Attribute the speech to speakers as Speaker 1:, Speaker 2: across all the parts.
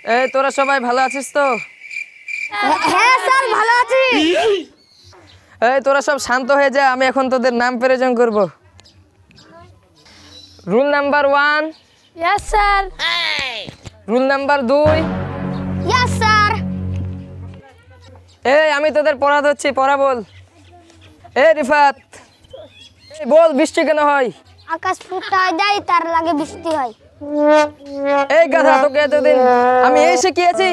Speaker 1: এই তোরা সবাই ভালো আছিস তো?
Speaker 2: হ্যাঁ স্যার ভালো আছি।
Speaker 1: এই তোরা সব শান্ত হয়ে যা, আমি এখন তোদের নাম প্রেজেন করব। Rule number 1,
Speaker 2: yes sir.
Speaker 1: Rule number 2।
Speaker 2: Yes sir.
Speaker 1: এই আমি তোদের পড়া দিচ্ছি, পড়া বল। এই রিফাত, এই বল বৃষ্টি কেন হয়?
Speaker 2: আকাশ ফুটায় দেয় তার লাগে বৃষ্টি হয়।
Speaker 1: এই গাধা, তোকে এতদিন আমি এই শিখিয়েছি?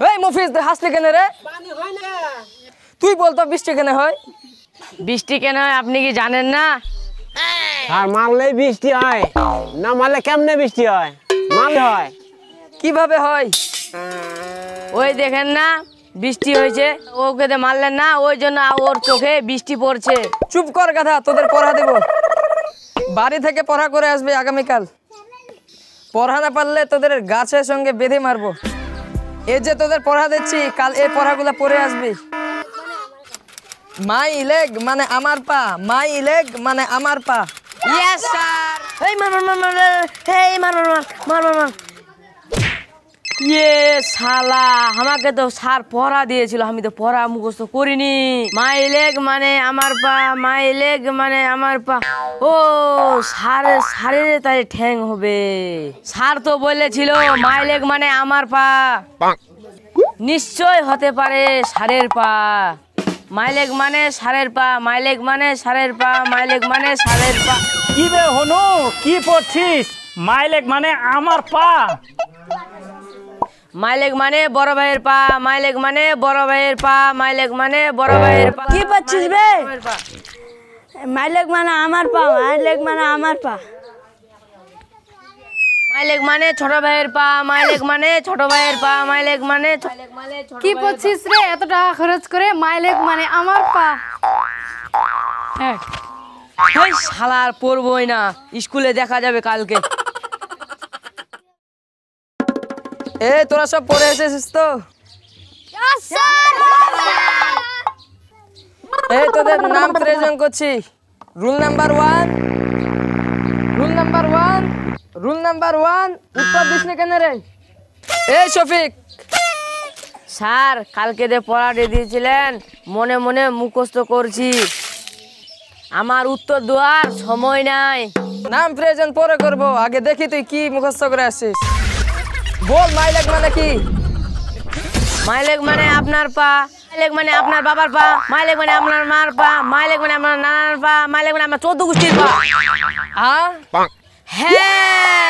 Speaker 1: এই মুফিজ, তুই হাসলি কেন রে? তুই বল তো বৃষ্টি কেন হয়?
Speaker 3: বৃষ্টি কেন হয় আপনি কি জানেন না?
Speaker 4: আর মারলেই বৃষ্টি হয়, না মারলে কেমনে বৃষ্টি হয়? মারলে হয়।
Speaker 1: কিভাবে হয়?
Speaker 3: ওই দেখেন না বৃষ্টি হয়েছে, ওকে তো মারলেন না, ওই জন্য ওর চোখে বৃষ্টি পড়ছে।
Speaker 1: চুপ কর গাধা, তোদের পড়া দেব। বাড়ি থেকে পড়া করে আসবে আগামীকাল। পড়া না পারলে তোদের গাছের সঙ্গে বেঁধে মারবো। এই যে তোদের পড়া দিচ্ছি, কাল এই পড়াগুলো পড়ে আসবি। মাই লেগ মানে আমার পা, মাই লেগ মানে আমার পা।
Speaker 3: Yes sir. এই মার মার মার মার, এই মার মার মার মার মার মার। ইয়ে শালা, আমাকে তো স্যার পড়া দিয়েছিল, আমি তো পড়া মুখস্থ করিনি। মাই লেগ মানে আমার পা, মাই লেগ মানে আমার পা। ও সারের তাই ঠ্যাং হবে। স্যার তো বলেছিল মাই লেগ মানে আমার পা, নিশ্চয় হতে পারে সারের পা। মাইলেগ মানে সারের পা, মাইলেগ মানে সারের পা, মাইলেগ মানে সারের পা।
Speaker 5: কি রে হনু, কি পড়ছিস? মাইলেক মানে আমার পা।
Speaker 3: মাইলেগ মানে বড় ভাইয়ের পা, মাইলেগ মানে বড় ভাইয়ের পা, মাইলেগ মানে বড় ভাইয়ের পা।
Speaker 2: কি পাচ্ছিস বে? মাইলেক মানে আমার পা, মাইলেক মানে আমার পা।
Speaker 3: মাইলেগ মানে ছোট ভাইয়ের পা, মাইলেগ মানে ছোট ভাইয়ের পা, মাইলেগ মানে
Speaker 6: কি পড়ছিস রে এত টাকা খরচ করে? মাইলেক মানে আমার পা। হ্যাঁ
Speaker 3: এই শালার পড়বই না, স্কুলে দেখা যাবে কালকে।
Speaker 1: এই তোরা সব পড়ে এসেছিস তো?
Speaker 2: Yes sir.
Speaker 1: এই তোদের নাম প্রেজেন্ট করছি। Rule number 1, rule number 1, rule number 1। উত্তর দিস না কেন রে? এই শফিক।
Speaker 3: স্যার কালকে যে পড়াটি দিয়েছিলেন মনে মনে মুখস্থ করছি, আমার উত্তর দেওয়ার সময় নাই।
Speaker 1: নাম প্রেজেন্ট পরে করব, আগে দেখি তুই কি মুখস্থ করে আসিস। বল মাইলেক মানে কি?
Speaker 3: মাইলেগ মানে আপনার পা, মাইলেগ মানে আপনার বাবার পা, মাইলেগ মানে আপনার মার পা, মাইলেগ মানে আপনার নানার পা, মাইলেগ মানে আপনার 14 গোষ্ঠীর পা।
Speaker 1: হ্যাঁ
Speaker 3: হ্যাঁ